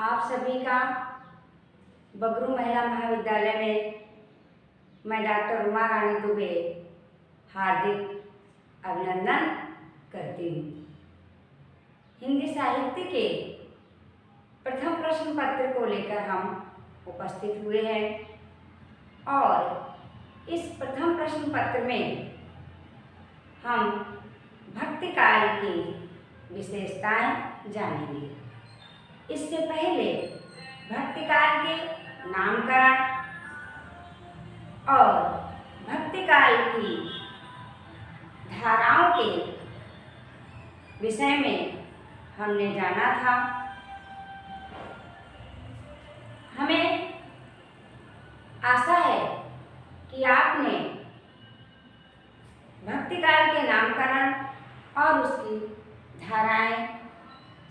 आप सभी का बगरू महिला महाविद्यालय में मैं डॉक्टर उमा रानी दुबे हार्दिक अभिनंदन करती हूँ। हिंदी साहित्य के प्रथम प्रश्न पत्र को लेकर हम उपस्थित हुए हैं और इस प्रथम प्रश्न पत्र में हम भक्ति काल की विशेषताएं जानेंगे। इससे पहले भक्ति काल के नामकरण और भक्ति काल की धाराओं के विषय में हमने जाना था। हमें आशा है कि आपने भक्ति काल के नामकरण और उसकी धाराएं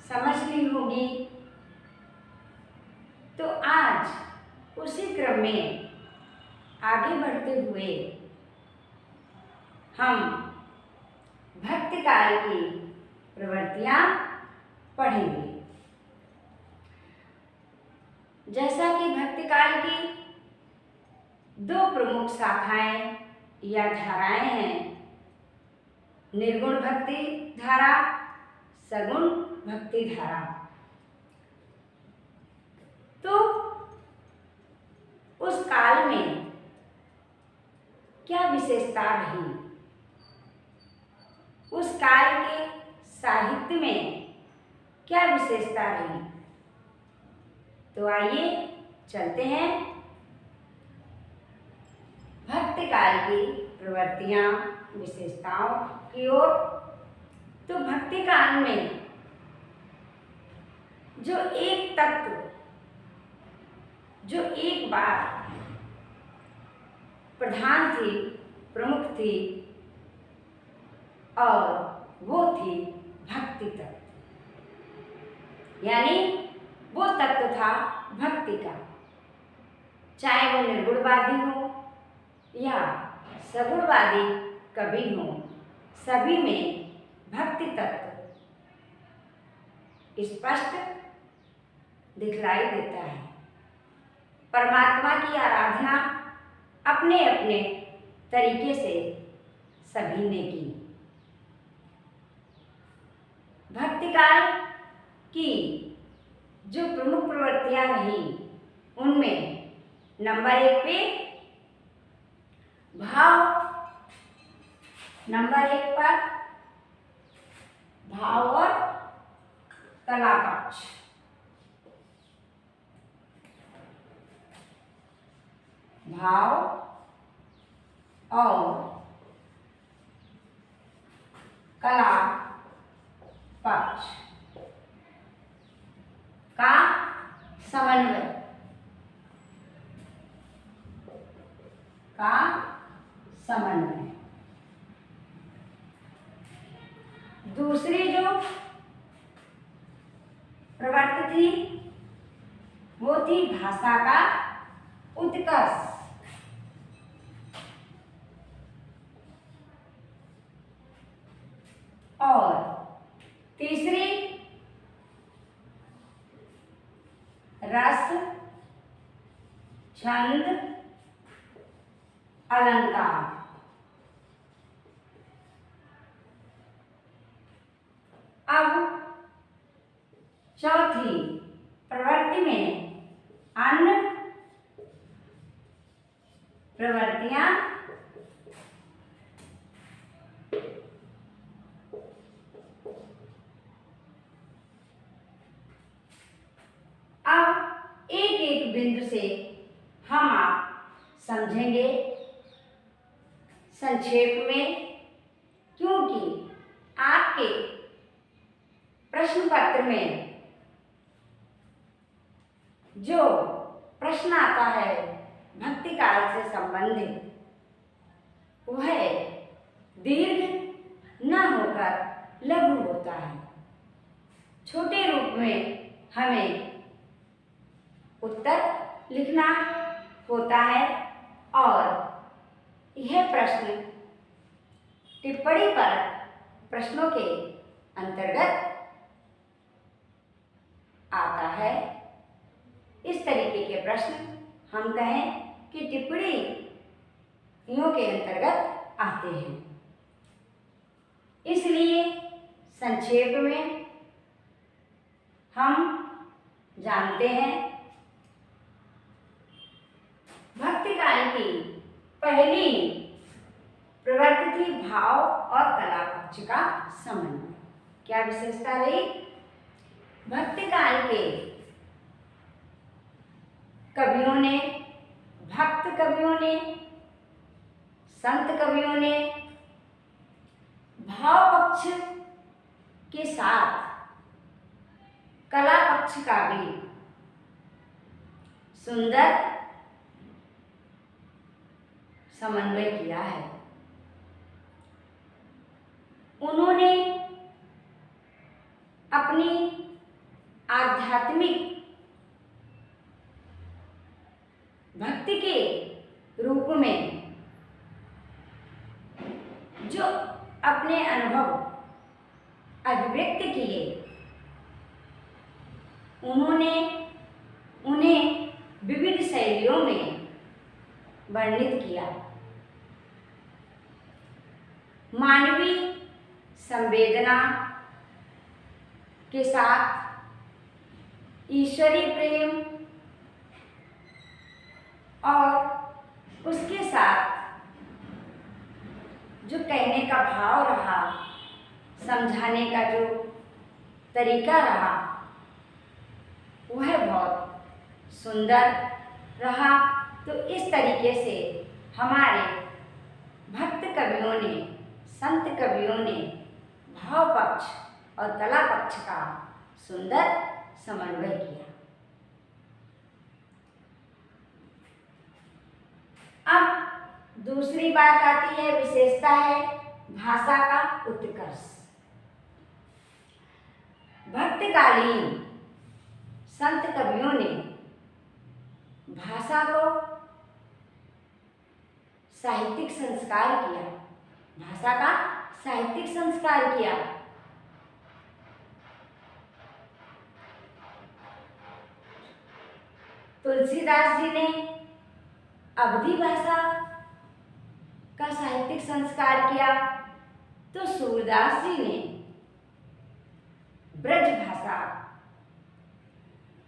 समझ ली होगी। तो आज उसी क्रम में आगे बढ़ते हुए हम भक्ति काल की प्रवृत्तियां पढ़ेंगे। जैसा कि भक्ति काल की दो प्रमुख शाखाएं या धाराएं हैं, निर्गुण भक्ति धारा, सगुण भक्ति धारा। तो उस काल में क्या विशेषता रही, उस काल के साहित्य में क्या विशेषता रही, तो आइए चलते हैं भक्ति काल की प्रवृत्तियां विशेषताओं की ओर। तो भक्ति काल में जो एक तत्व, जो एक बात प्रधान थी, प्रमुख थी, और वो थी भक्ति तत्व, यानी वो तत्व था भक्ति का। चाहे वो निर्गुणवादी हो या सगुणवादी कवि हो, सभी में भक्ति तत्व स्पष्ट दिखलाई देता है। परमात्मा की आराधना अपने अपने तरीके से सभी ने की। भक्ति काल की जो प्रमुख प्रवृत्तियां रहीं, उनमें नंबर 1 पे भाव, नंबर 1 पर भाव और कला पक्ष। भाव और कला पक्ष का समन्वय, का समन्वय। दूसरी जो प्रवृत्ति थी वो थी भाषा का उत्कर्ष। और तीसरी रस, छंद, अलंकार। अब चौथी प्रवृत्ति में अन्य प्रवृत्तियां अब एक एक बिंदु से हम आप समझेंगे संक्षेप में, क्योंकि आपके प्रश्न पत्र में जो प्रश्न आता है भक्ति काल से संबंधित, वह दीर्घ न होकर लघु होता है। छोटे रूप में हमें उत्तर लिखना होता है और यह प्रश्न टिप्पणी पर प्रश्नों के अंतर्गत आता है इस तरीके के प्रश्न हम कहें कि टिप्पणियों के अंतर्गत आते हैं। इसलिए संक्षेप में हम जानते हैं भक्तिकाल की पहली प्रवृत्ति थी भाव और कला पक्ष का समन्वय। क्या विशेषता रही? भक्तिकाल के कवियों ने, भक्त कवियों ने, संत कवियों ने भाव पक्ष के साथ कला पक्ष का भी सुंदर समन्वय किया है। उन्होंने अपनी आध्यात्मिक भक्ति के रूप में जो अपने अनुभव अभिव्यक्त किए, उन्होंने उन्हें विविध शैलियों में वर्णित किया। मानवीय संवेदना के साथ ईश्वरीय प्रेम और उसके साथ जो कहने का भाव रहा, समझाने का जो तरीका रहा, वह बहुत सुंदर रहा। तो इस तरीके से हमारे भक्त कवियों ने, संत कवियों ने भाव पक्ष और कला पक्ष का सुंदर समन्वय किया। अब दूसरी बात आती है, विशेषता है भाषा का उत्कर्ष। भक्तकालीन संत कवियों ने भाषा को साहित्यिक संस्कार किया, भाषा का साहित्यिक संस्कार किया। तुलसीदास जी ने अवधी भाषा का साहित्यिक संस्कार किया, तो सूरदास जी ने ब्रज भाषा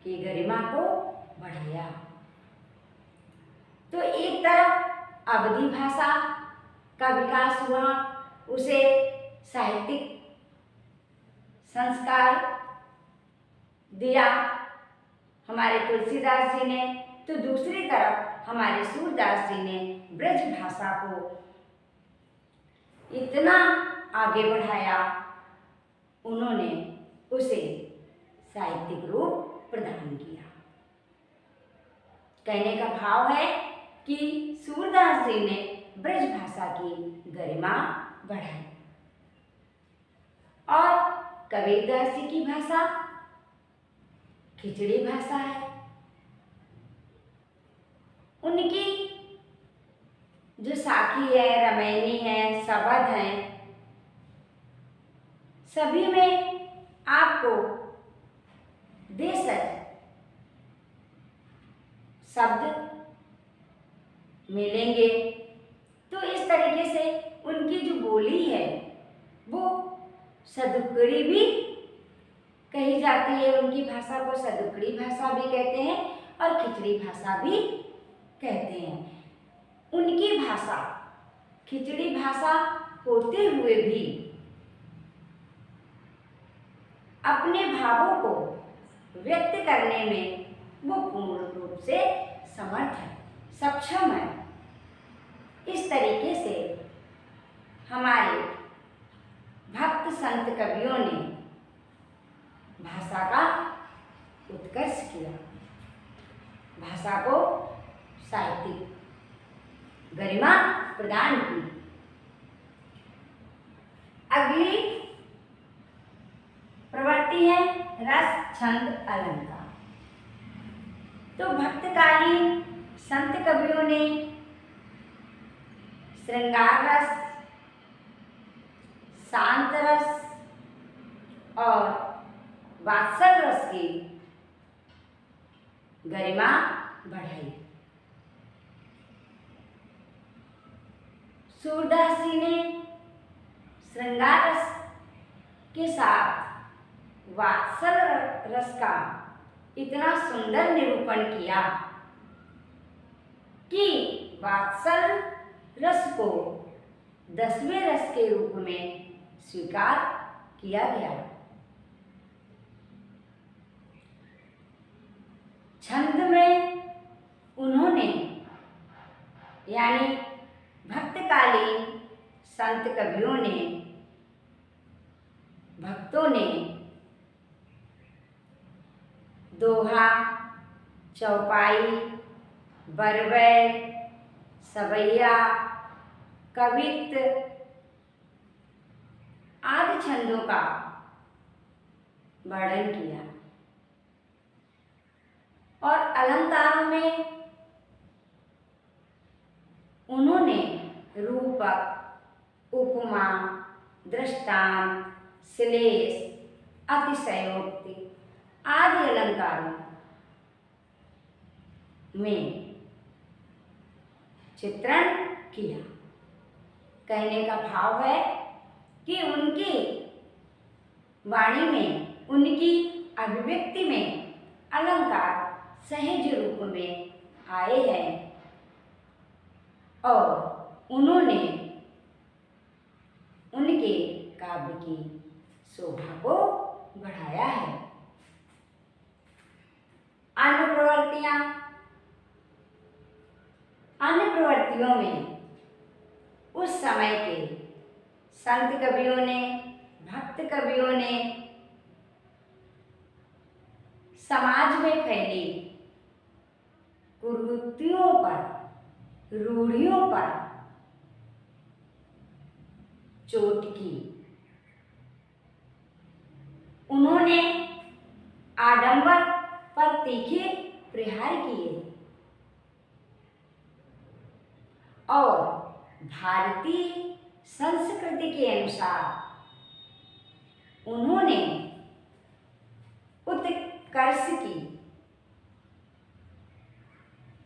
की गरिमा को बढ़ाया। तो एक तरफ अवधी भाषा का विकास हुआ, उसे साहित्यिक संस्कार दिया हमारे तुलसीदास जी ने, तो दूसरी तरफ हमारे सूरदास जी ने ब्रज भाषा को इतना आगे बढ़ाया, उन्होंने उसे साहित्यिक रूप प्रदान किया। कहने का भाव है कि सूरदास जी ने ब्रज भाषा की गरिमा बढ़ाई और कबीरदास जी की भाषा खिचड़ी भाषा है। उनकी जो साखी है, रमैनी है, शबद है, सभी में आपको देशज शब्द मिलेंगे। तो इस तरीके से उनकी जो बोली है वो सदुक्कड़ी भी कही जाती है। उनकी भाषा को सदुक्कड़ी भाषा भी कहते हैं और खिचड़ी भाषा भी कहते हैं। उनकी भाषा खिचड़ी भाषा होते हुए भी अपने भावों को व्यक्त करने में वो पूर्ण रूप से समर्थ है, सक्षम है। इस तरीके से हमारे भक्त संत कवियों ने भाषा का उत्कर्ष किया, भाषा को साहित्यिक गरिमा प्रदान की। अगली प्रवृत्ति है रस, छंद, अलंकार। तो भक्तकालीन संत कवियों ने श्रृंगार रस, शांत रस और वात्सल रस की गरिमा बढ़ाई। सूरदास जी ने श्रृंगार रस के साथ वात्सल रस का इतना सुंदर निरूपण किया कि वात्सल रस को 10वें रस के रूप में स्वीकार किया गया। छंद में उन्होंने यानी भक्तकालीन संत कवियों ने, भक्तों ने दोहा, चौपाई, बरवै, सवैया, कवित्त आदि छंदों का वर्णन किया और अलंकारों में उन्होंने रूपक, उपमा, दृष्टांत, श्लेष, अतिशयोक्ति आदि अलंकारों में चित्रण किया। कहने का भाव है कि उनकी वाणी में, उनकी अभिव्यक्ति में अलंकार सहज रूप में आए हैं और उन्होंने उनके काव्य की शोभा को बढ़ाया है। अन्य प्रवृत्तियों में उस समय के संत कवियों ने, भक्त कवियों ने समाज में फैली कुरीतियों पर, रूढ़ियों पर चोट की। उन्होंने आडंबर पर तीखे प्रहार किए और भारतीय संस्कृति के अनुसार उन्होंने उत्कर्ष की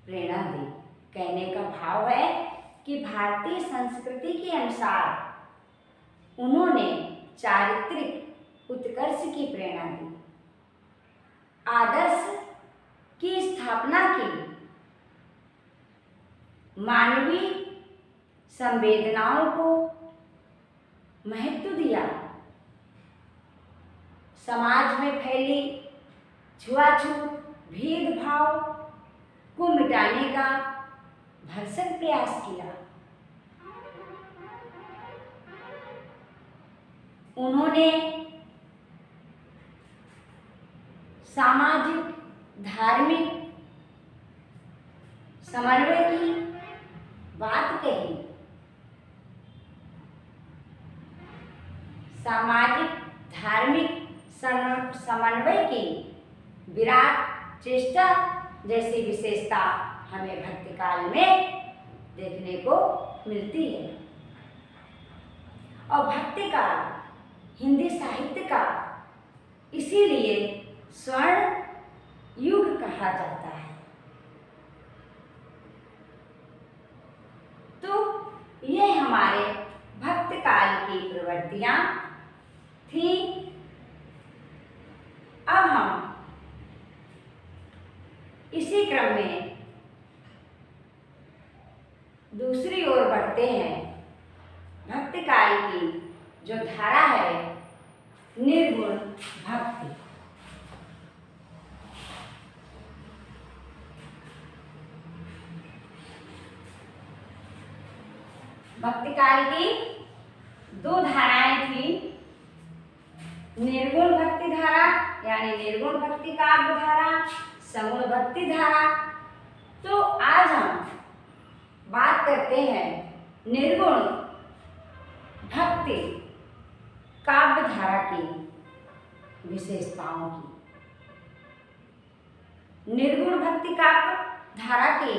प्रेरणा दी। कहने का भाव है कि भारतीय संस्कृति के अनुसार उन्होंने चारित्रिक उत्कर्ष की प्रेरणा दी, आदर्श की स्थापना की, मानवीय संवेदनाओं को महत्व दिया, समाज में फैली छुआछूत, भेदभाव को मिटाने का भरसक प्रयास किया। उन्होंने सामाजिक, धार्मिक समन्वय की बात कही। सामाजिक, धार्मिक समन्वय की विराट चेष्टा जैसी विशेषता हमें भक्तिकाल में देखने को मिलती है और भक्तिकाल हिंदी साहित्य का इसीलिए स्वर्ण युग कहा जाता है। तो ये हमारे भक्तकाल की प्रवृत्तियां थी। अब हम इसी क्रम में दूसरी ओर बढ़ते हैं। भक्तिकाल की जो धारा है, निर्गुण भक्ति। भक्तिकाल की दो धाराएं थी, निर्गुण भक्ति धारा यानी निर्गुण भक्ति काव्य धारा, सगुण भक्ति धारा। तो आज हम बात करते हैं निर्गुण भक्ति काव्य धारा की विशेषताओं की। निर्गुण भक्ति काव्य धारा की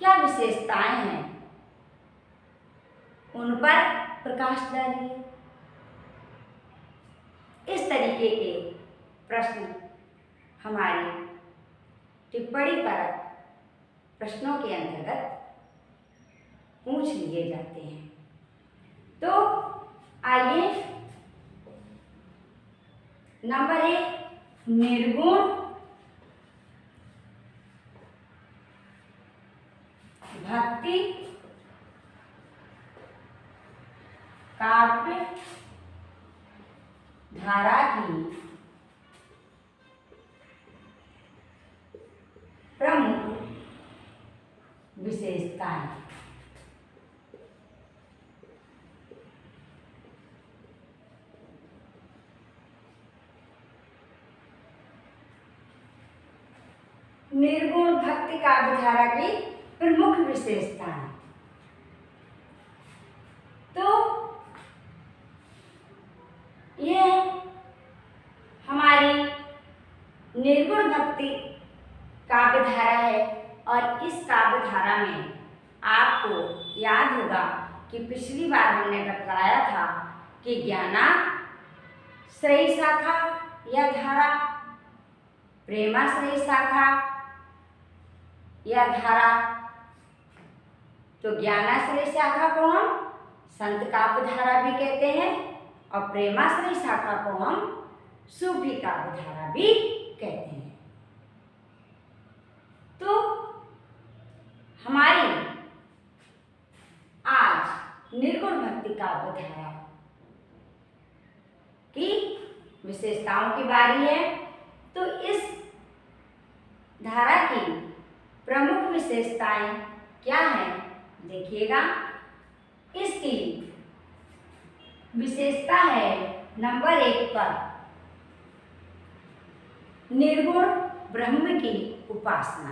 क्या विशेषताएं हैं, उन पर प्रकाश डालिए। इस तरीके के प्रश्न हमारी टिप्पणी पर प्रश्नों के अंतर्गत पूछ लिए जाते हैं। तो आइए, नंबर 1, निर्गुण भक्ति काव्य धारा की प्रमुख विशेषताएं। निर्गुण भक्ति काव्य धारा की प्रमुख विशेषताएं। तो यह हमारी निर्गुण भक्ति काव्य धारा है और इस काव्य धारा में आपको याद होगा कि पिछली बार हमने बतलाया था कि ज्ञानाश्रयी शाखा या धारा, प्रेमाश्रयी शाखा या धारा। तो ज्ञानाश्रयी शाखा को हम संत काव्य धारा भी कहते हैं और प्रेमाश्रयी शाखा को हम सूफी काव्य धारा भी कहते हैं। तो हमारी आज निर्गुण भक्ति काव्य धारा की विशेषताओं की बारी है। तो इस धारा की प्रमुख विशेषताएं क्या हैं, देखिएगा। इसकी विशेषता है नंबर 1 पर निर्गुण ब्रह्म की उपासना।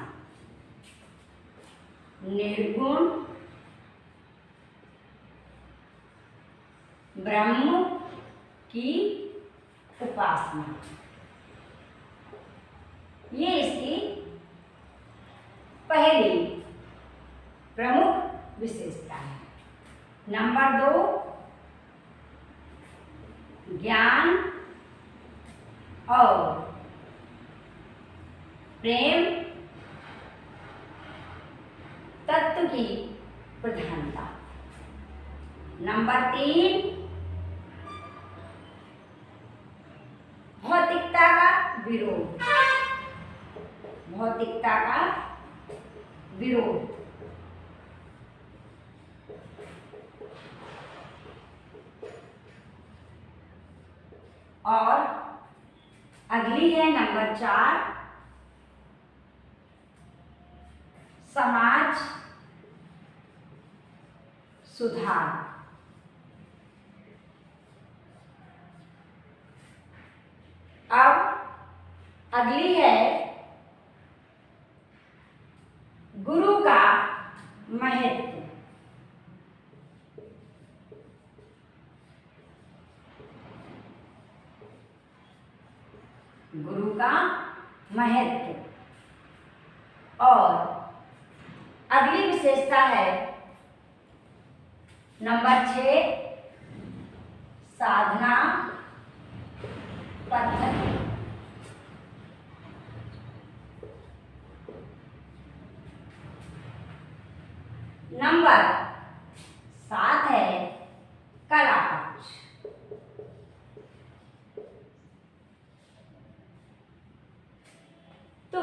निर्गुण ब्रह्म की उपासना, ये इसकी पहली प्रमुख विशेषता है। नंबर 2, ज्ञान और प्रेम तत्व की प्रधानता। नंबर 3, भौतिकता का विरोध। भौतिकता का विरोध। और अगली है नंबर 4, समाज सुधार। अब अगली है गुरु का महत्व। गुरु का महत्व। और अगली विशेषता है नंबर 6, साधना पद्धति। नंबर 7 है कला पक्ष। तो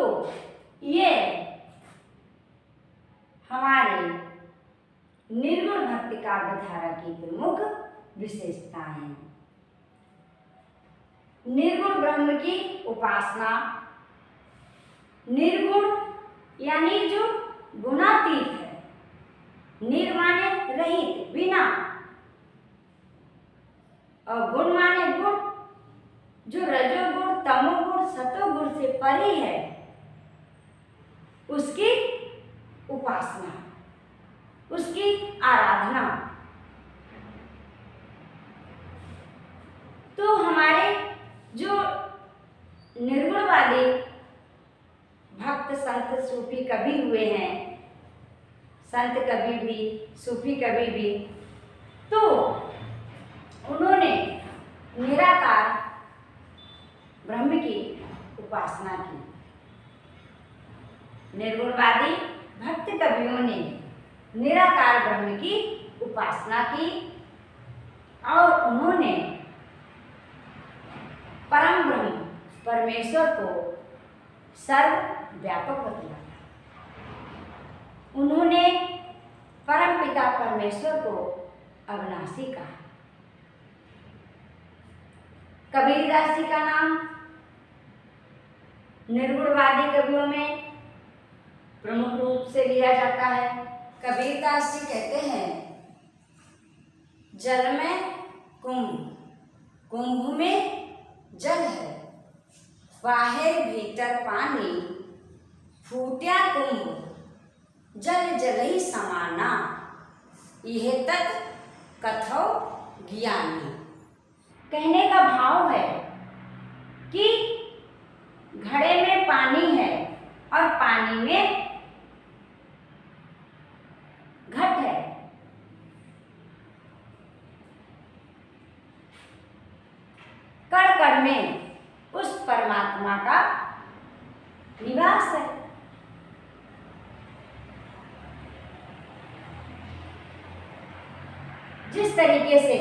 ये हमारे निर्गुण भक्ति काव्य धारा की प्रमुख विशेषताएं हैं। निर्गुण ब्रह्म की उपासना। निर्गुण यानी जो गुणातीत है, निर्माने रहित, बिना, और गुण माने गुण, जो रजोगुण तमोगुण सतोगुण से परे है, उसकी उपासना, उसकी आराधना। तो हमारे जो निर्गुणवादी भक्त संत सूफी कवि हुए हैं, संत कवि भी सूफी कवि भी, तो उन्होंने निराकार ब्रह्म की उपासना की। निर्गुणवादी भक्त कवियों ने निराकार ब्रह्म की उपासना की और उन्होंने परम ब्रह्म परमेश्वर को सर्वव्यापक बतलाया। उन्होंने परम पिता परमेश्वर को अविनाशी कहा। कबीरदास जी का नाम निर्गुणवादी कवियों में प्रमुख रूप से लिया जाता है। कबीरदास जी कहते हैं, जल में कुंभ, कुंभ में जल है, बाहर भीतर पानी, फूट्या कुंभ जल जल ही समाना, यह तक कथो ज्ञानी। कहने का भाव है कि घड़े में पानी है और पानी में घट है। कण कण में उस परमात्मा का निवास है। जिस तरीके से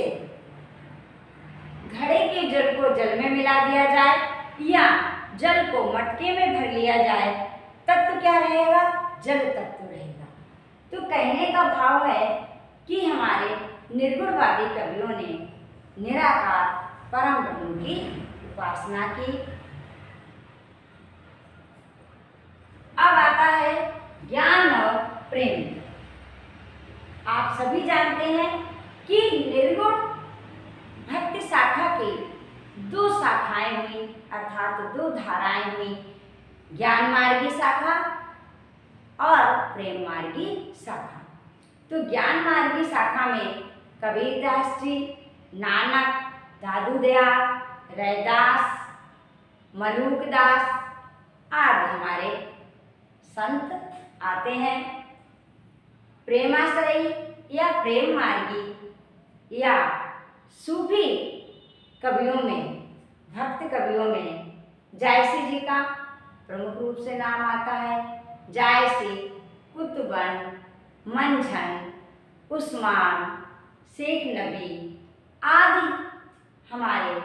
घड़े के जल को जल में मिला दिया जाए या जल को मटके में भर लिया जाए, तत्व क्या रहेगा? जल तत्व रहेगा। तो कहने का भाव है कि हमारे निर्गुणवादी कवियों ने निराकार परम ब्रह्म की उपासना की। अब आता है ज्ञान और प्रेम। आप सभी जानते हैं कि निर्गुण भक्ति शाखा की दो शाखाएं हुई, अर्थात दो धाराएं हुई, ज्ञान मार्गी शाखा और प्रेम मार्गी शाखा। तो ज्ञान मार्गी शाखा में कबीरदास जी, नानक, दादू दयाल, रैदास, मलूकदास आदि हमारे संत आते हैं। प्रेमाश्रयी या प्रेम मार्गी या सूफी कवियों में, भक्त कवियों में जायसी जी का प्रमुख रूप से नाम आता है। जायसी, कुतुबन, मंझन, उस्मान, शेख नबी आदि हमारे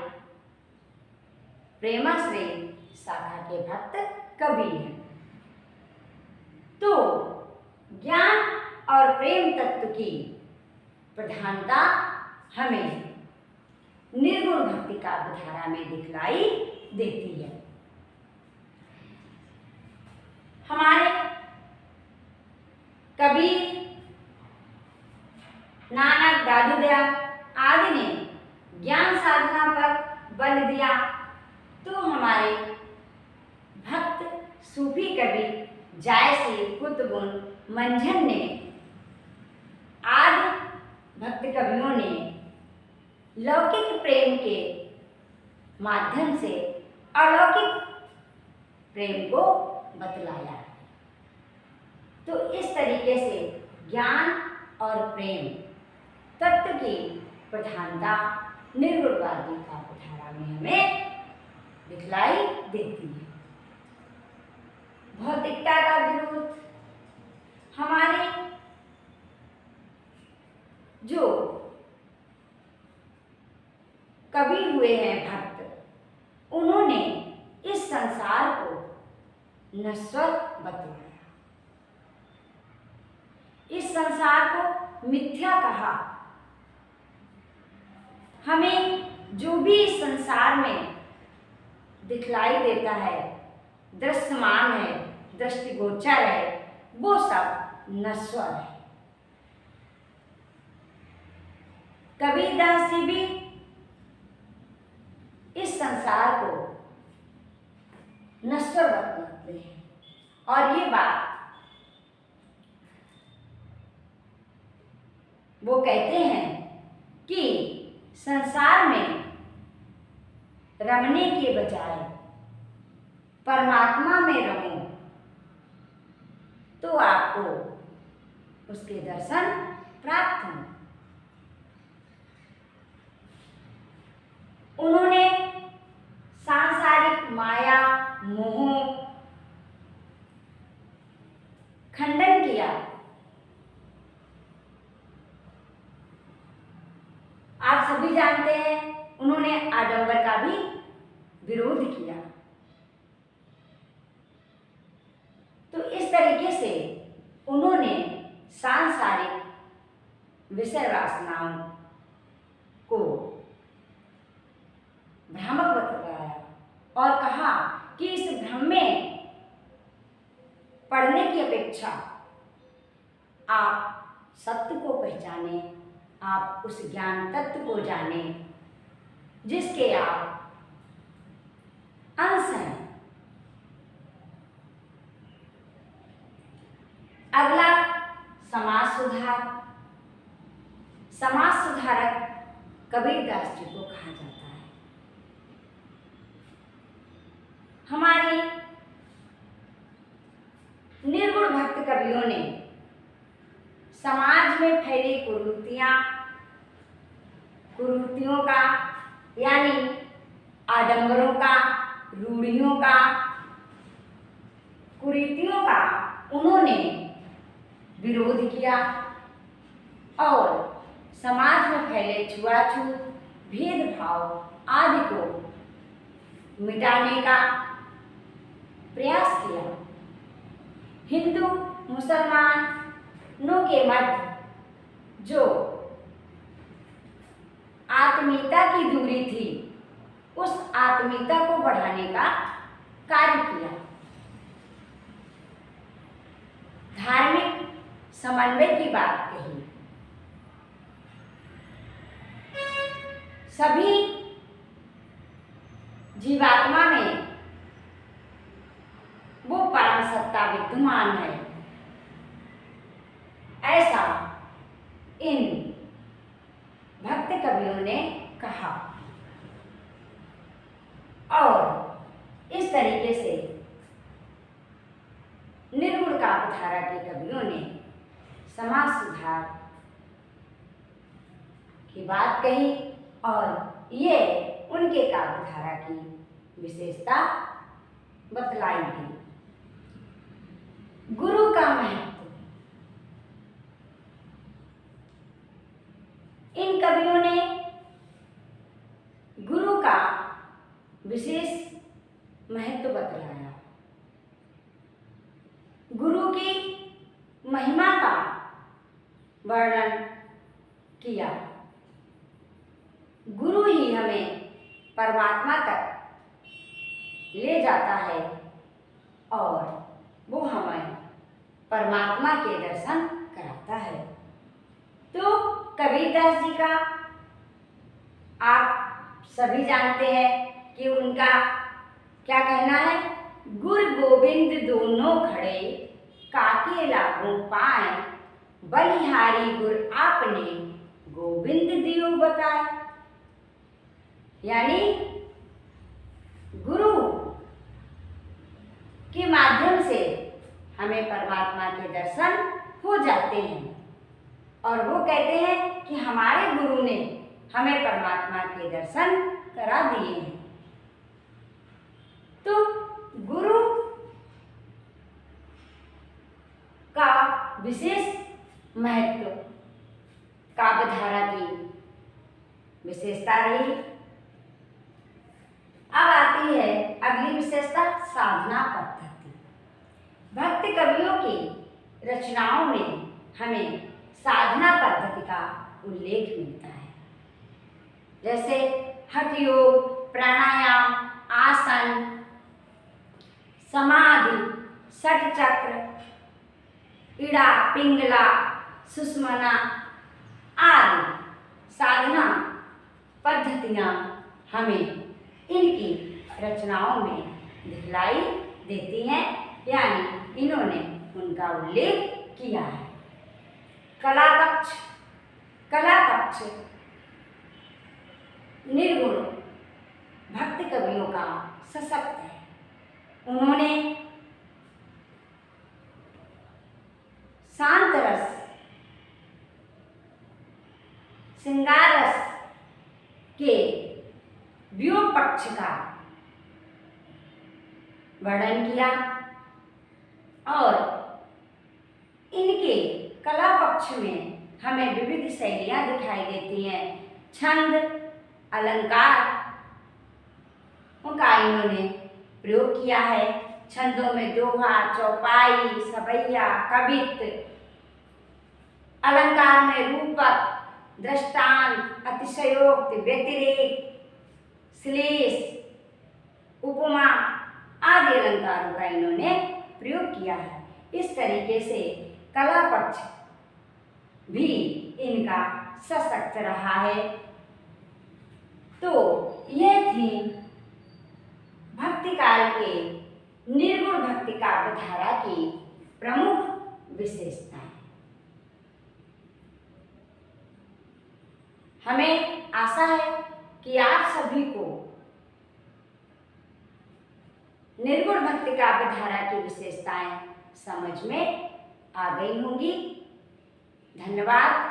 प्रेमाश्रयी शाखा के भक्त कवि हैं। तो ज्ञान और प्रेम तत्व की प्रधानता हमें निर्गुण भक्ति काव्य धारा में दिखलाई देती है। हमारे कबीर, नानक, दादू दयाल आदि ने ज्ञान साधना पर बल दिया, तो हमारे भक्त सूफी कवि जायसी, कुतुबुन, मंझन ने आदि भक्त कवियों ने लौकिक प्रेम के माध्यम से अलौकिक प्रेम को बतलाया। तो इस तरीके से ज्ञान और प्रेम तत्व की प्रधानता निर्गुणवादी काव्य धारा में हमें दिखलाई देती है। भौतिकता का विरोध, हमारे जो कवि हुए हैं भक्त, उन्होंने इस संसार को नश्वर बतलाया, इस संसार को मिथ्या कहा। हमें जो भी इस संसार में दिखलाई देता है, दृश्यमान है, दृष्टिगोचर है, वो सब नश्वर है। कबीरदास जी भी इस संसार को नश्वर बतलाते हैं और ये बात वो कहते हैं कि संसार में रमने के बजाय परमात्मा में रहो तो आपको उसके दर्शन प्राप्त हों। उन्होंने सांसारिक माया, मोह जानते हैं उन्होंने आडंबर का भी विरोध किया। तो इस तरीके से उन्होंने सांसारिक विषय वासनाओं को भ्रामक बतलाया और कहा कि इस भ्रम में पढ़ने की अपेक्षा आप सत्य को पहचाने, आप उस ज्ञान तत्व को जाने जिसके आप अंश हैं। अगला समाज सुधार। समाज सुधारक कबीरदास जी को कहा जाता है। हमारे निर्गुण भक्त कवियों ने समाज में फैली कुरीतियों का यानी आडंबरों का, रूढ़ियों का, कुरीतियों का उन्होंने विरोध किया और समाज में फैले छुआछूत, भेदभाव आदि को मिटाने का प्रयास किया। हिंदू मुसलमानों के मध्य जो आत्मीयता की दूरी थी, उस आत्मीयता को बढ़ाने का कार्य किया। धार्मिक समन्वय की बात कही। सभी जीवात्मा में वो परम सत्ता विद्यमान है, ऐसा इन भक्त कवियों ने कहा। और इस तरीके से निर्गुण काव्यधारा के कवियों ने समाज सुधार की बात कही और ये उनके काव्यधारा की विशेषता बतलाई गई। गुरु का महत्व। इन कवियों ने गुरु का विशेष महत्व बतलाया। गुरु की महिमा का वर्णन किया। गुरु ही हमें परमात्मा तक ले जाता है और वो हमें परमात्मा के दर्शन कराता है। तो कबीरदास जी का आप सभी जानते हैं कि उनका क्या कहना है। गुर गोविंद दोनों खड़े काके लागू पाए, बलिहारी गुर आपने गोविंद दियो बताए। यानी गुरु के माध्यम से हमें परमात्मा के दर्शन हो जाते हैं और वो कहते हैं कि हमारे गुरु ने हमें परमात्मा के दर्शन करा दिए हैं। तो गुरु का विशेष महत्व काव्यधारा की विशेषता रही। अब आती है अगली विशेषता, साधना पद्धति। भक्त कवियों की रचनाओं में हमें साधना पद्धति का उल्लेख मिलता है। जैसे हठ योग, प्राणायाम, आसन, समाधि, षट चक्र, इड़ा, पिंगला, सुषुम्ना आदि साधना पद्धतियाँ हमें इनकी रचनाओं में दिखलाई देती हैं, यानी इन्होंने उनका उल्लेख किया है। कला पक्ष निर्गुण भक्त कवियों का सशक्त है। उन्होंने शांत रस, श्रृंगार रस के व्यूह पक्ष का वर्णन किया और इनके कला पक्ष में हमें विविध शैलियाँ दिखाई देती हैं। छंद, अलंकार का इन्होंने प्रयोग किया है। छंदों में दोहा, चौपाई, सवैया, कवित्व, अलंकार में रूपक, दृष्टांत, अतिशयोक्ति, व्यतिरेक, श्लेष, उपमा आदि अलंकारों का इन्होंने प्रयोग किया है। इस तरीके से कला पक्ष भी इनका सशक्त रहा है। तो यह थी भक्ति काल के निर्गुण भक्ति काव्य धारा की प्रमुख विशेषताएं। हमें आशा है कि आप सभी को निर्गुण भक्ति काव्य धारा की विशेषताएं समझ में आ गई होंगी। धन्यवाद।